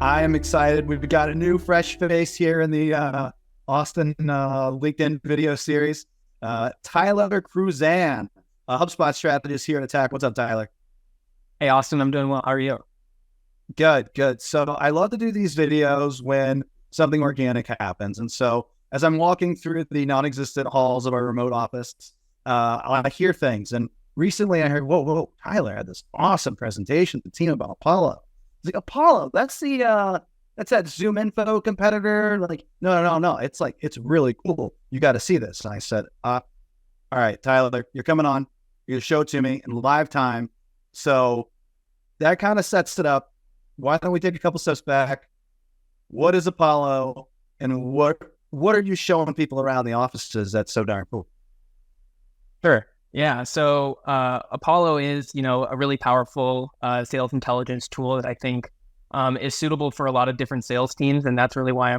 I am excited. We've got a new fresh face here in the Austin LinkedIn video series. Tyler Kruzan, a HubSpot strategist here at Attack. What's up, Tyler? Hey, Austin, I'm doing well. How are you? Good, good. So I love to do these videos when something organic happens. And so as I'm walking through the non-existent halls of our remote office, I hear things. And recently I heard, whoa, Tyler had this awesome presentation to the team about Apollo. It's like, Apollo, that's that Zoom Info competitor. Like, no. It's really cool. You got to see this. And I said, all right, Tyler, you're coming on. You show it to me in live time. So that kind of sets it up. Why don't we take a couple steps back? What is Apollo, and what are you showing people around the offices that's so darn cool? Sure. Yeah. So Apollo is, a really powerful sales intelligence tool that I think is suitable for a lot of different sales teams, and that's really why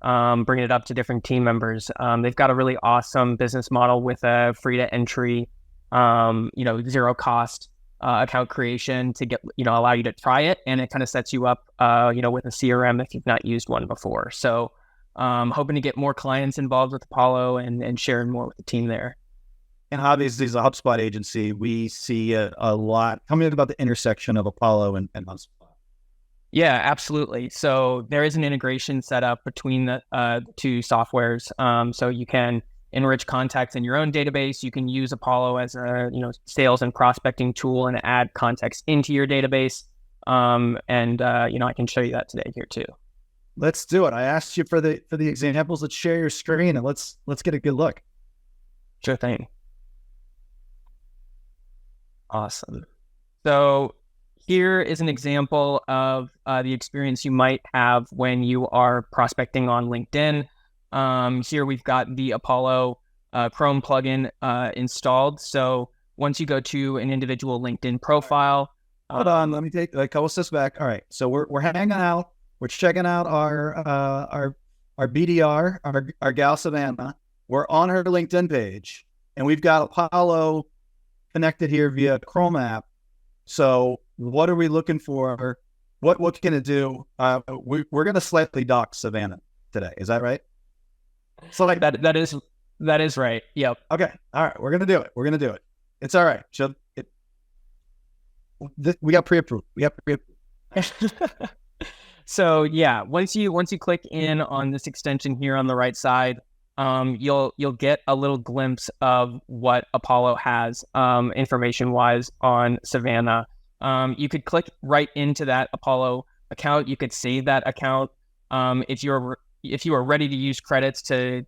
I'm bringing it up to different team members. They've got a really awesome business model with a free to entry, zero cost account creation to get, allow you to try it. And it kind of sets you up, with a CRM if you've not used one before. So hoping to get more clients involved with Apollo and sharing more with the team there. And obviously, as a HubSpot agency, we see a lot coming about the intersection of Apollo and HubSpot. Yeah, absolutely. So there is an integration set up between the two softwares. So you can enrich contacts in your own database. You can use Apollo as a sales and prospecting tool and add context into your database. I can show you that today here too. Let's do it. I asked you for the examples. Let's share your screen and let's get a good look. Sure thing. Awesome. So here is an example of the experience you might have when you are prospecting on LinkedIn. Here we've got the Apollo Chrome plugin installed. So once you go to an individual LinkedIn profile, hold on, let me take a couple steps back. All right, so we're hanging out. We're checking out our BDR, our gal Savannah. We're on her LinkedIn page, and we've got Apollo connected here via Chrome app. So what are we looking for? What can it do? We're going to slightly dock Savannah today. Is that right? So like that is right. Yep. Okay. All right. We're gonna do it. It's all right. We got pre-approved. So yeah, once you click in on this extension here on the right side, you'll get a little glimpse of what Apollo has information wise on Savannah. You could click right into that Apollo account. You could save that account if you are ready to use credits to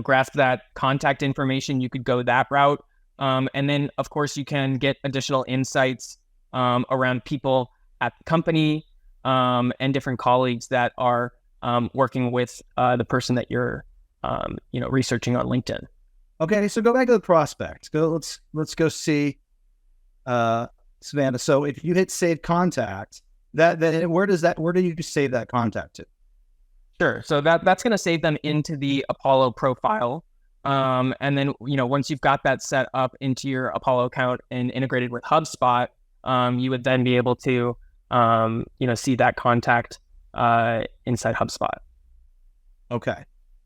grasp that contact information. You could go that route, and then of course you can get additional insights around people at the company and different colleagues that are working with the person that you're researching on LinkedIn. Okay, so go back to the prospect. Let's go see Savannah. So if you hit save contact, then where do you save that contact to? Sure. So that's going to save them into the Apollo profile. And then, once you've got that set up into your Apollo account and integrated with HubSpot, you would then be able to, see that contact inside HubSpot. Okay.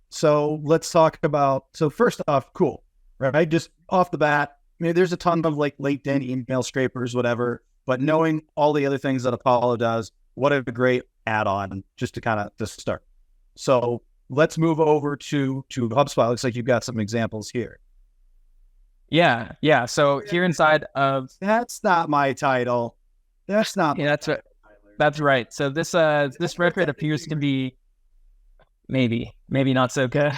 So let's talk about, so first off, cool, right? Just off the bat, there's a ton of like LinkedIn email scrapers, whatever, but knowing all the other things that Apollo does, what a great add-on just to kind of just start. So let's move over to HubSpot. Looks like you've got some examples here. Yeah. So here inside of... That's not my title. That's not. Yeah, that's right. So this record appears to be maybe not so good.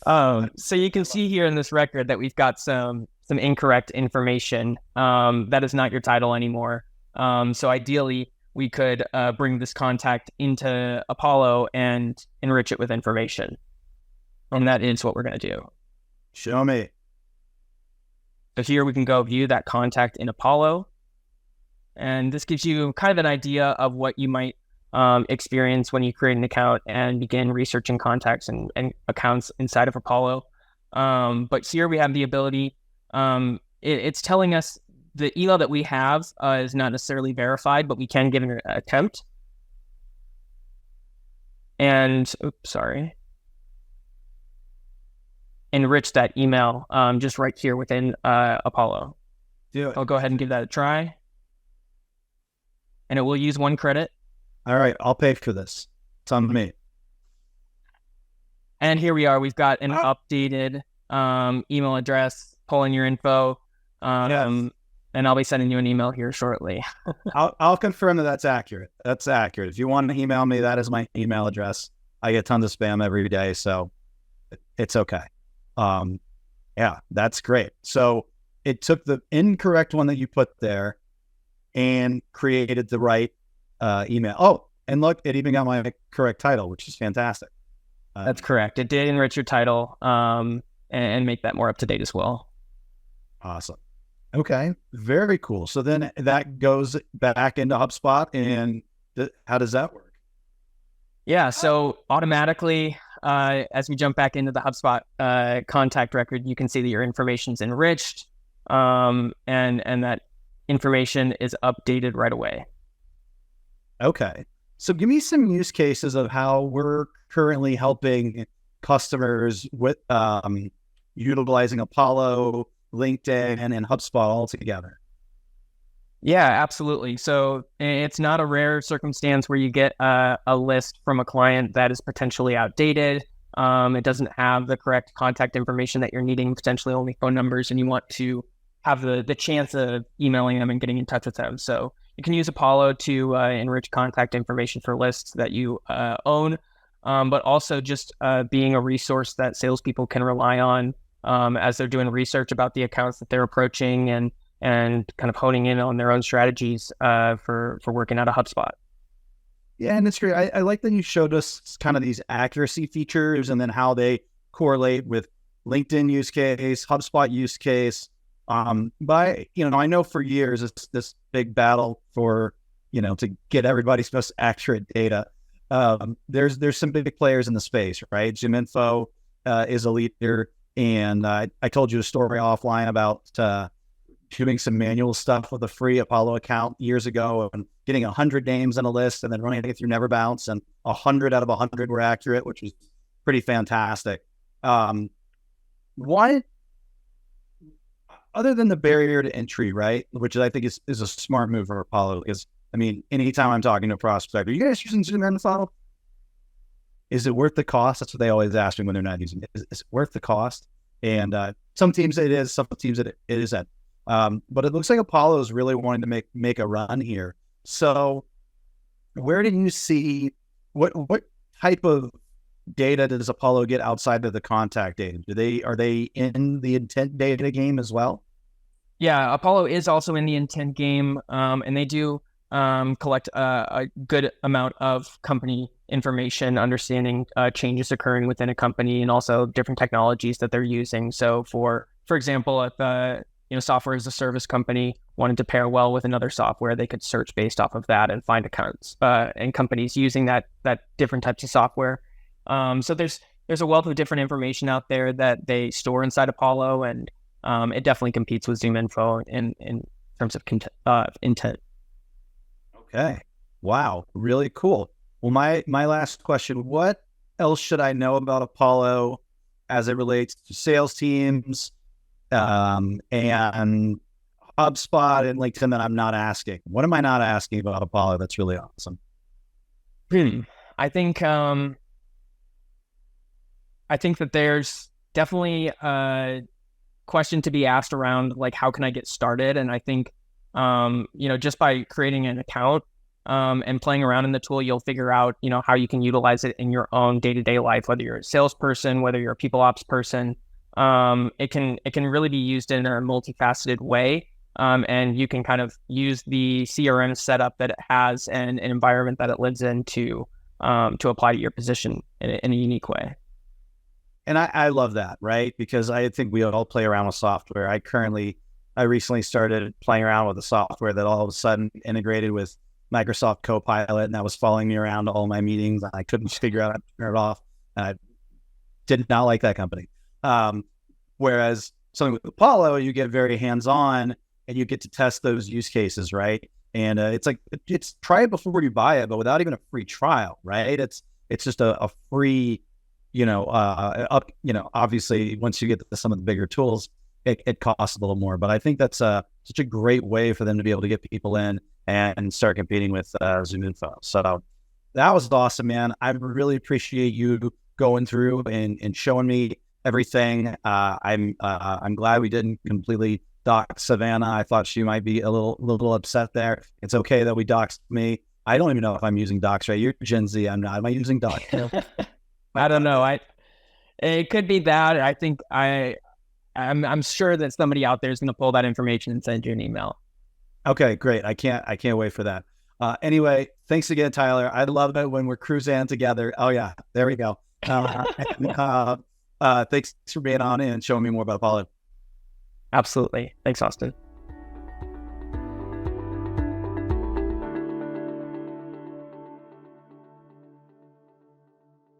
So you can see here in this record that we've got some incorrect information. That is not your title anymore. So ideally, we could bring this contact into Apollo and enrich it with information. And that is what we're going to do. Show me. So here we can go view that contact in Apollo. And this gives you kind of an idea of what you might experience when you create an account and begin researching contacts and accounts inside of Apollo. But here we have the ability, it's telling us the email that we have is not necessarily verified, but we can give an attempt. And, enrich that email just right here within Apollo. Do it. I'll go ahead and give that a try. And it will use 1 credit. All right, I'll pay for this. It's on me. And here we are. We've got an updated email address. Pull in your info. Yes. And I'll be sending you an email here shortly. I'll confirm that that's accurate. That's accurate. If you want to email me, that is my email address. I get tons of spam every day, so it's okay. Yeah, that's great. So it took the incorrect one that you put there and created the right email. Oh, and look, it even got my correct title, which is fantastic. That's correct. It did enrich your title and make that more up to date as well. Awesome. Okay, very cool. So then that goes back into HubSpot, and how does that work? Yeah, so automatically, as we jump back into the HubSpot contact record, you can see that your information is enriched, and that information is updated right away. Okay, so give me some use cases of how we're currently helping customers with utilizing Apollo, LinkedIn, and HubSpot all together. Yeah, absolutely. So it's not a rare circumstance where you get a list from a client that is potentially outdated. It doesn't have the correct contact information that you're needing, potentially only phone numbers, and you want to have the chance of emailing them and getting in touch with them. So you can use Apollo to enrich contact information for lists that you own, but also just being a resource that salespeople can rely on as they're doing research about the accounts that they're approaching and kind of honing in on their own strategies for working out of HubSpot. Yeah, and it's great. I like that you showed us kind of these accuracy features and then how they correlate with LinkedIn use case, HubSpot use case. But I know for years it's this big battle for, to get everybody's most accurate data. There's some big players in the space, right? ZoomInfo is a leader. And I told you a story offline about doing some manual stuff with a free Apollo account years ago and getting 100 names on a list and then running it through Never Bounce, and 100 out of 100 were accurate, which was pretty fantastic. What, other than the barrier to entry, right, which I think is a smart move for Apollo, because, anytime I'm talking to a prospect, are you guys using ZoomInfo? Is it worth the cost? That's what they always ask me when they're not using it. Is it worth the cost? And some teams it is, some teams it isn't. But it looks like Apollo is really wanting to make a run here. So where do you see, what type of data does Apollo get outside of the contact data? Are they in the intent data game as well? Yeah, Apollo is also in the intent game, and they do collect a good amount of company information, understanding changes occurring within a company and also different technologies that they're using. So for example, if software as a service company wanted to pair well with another software, they could search based off of that and find accounts and companies using that different types of software. So there's a wealth of different information out there that they store inside Apollo, and it definitely competes with ZoomInfo in terms of intent. Okay. Wow. Really cool. Well, my last question, what else should I know about Apollo as it relates to sales teams and HubSpot and LinkedIn that I'm not asking? What am I not asking about Apollo that's really awesome? I think that there's definitely a question to be asked around, like, how can I get started? And I think just by creating an account and playing around in the tool, you'll figure out, how you can utilize it in your own day-to-day life, whether you're a salesperson, whether you're a people ops person. It can really be used in a multifaceted way. And you can kind of use the CRM setup that it has and an environment that it lives in to apply to your position in a unique way. And I love that, right? Because I think we all play around with software. I recently started playing around with a software that all of a sudden integrated with Microsoft Copilot, and that was following me around to all my meetings. I couldn't figure out how to turn it off. I did not like that company. Whereas something with Apollo, you get very hands-on. and you get to test those use cases, right? And it's like, it's try it before you buy it, but without even a free trial, right? It's just a free, obviously once you get to some of the bigger tools, it costs a little more. But I think that's such a great way for them to be able to get people in and start competing with Zoom Info. So that was awesome, man. I really appreciate you going through and showing me everything. I'm glad we didn't completely dox Savannah. I thought she might be a little upset there. It's okay that we doxed me. I don't even know if I'm using dox right. You're Gen Z. I'm not. Am I using dox? I don't know. It could be that. I think I'm sure that somebody out there is going to pull that information and send you an email. Okay, great. I can't wait for that. Anyway, thanks again, Tyler. I love it when we're Kruzan together. Oh yeah, there we go. Thanks for being on and showing me more about Apollo. Absolutely. Thanks, Austin.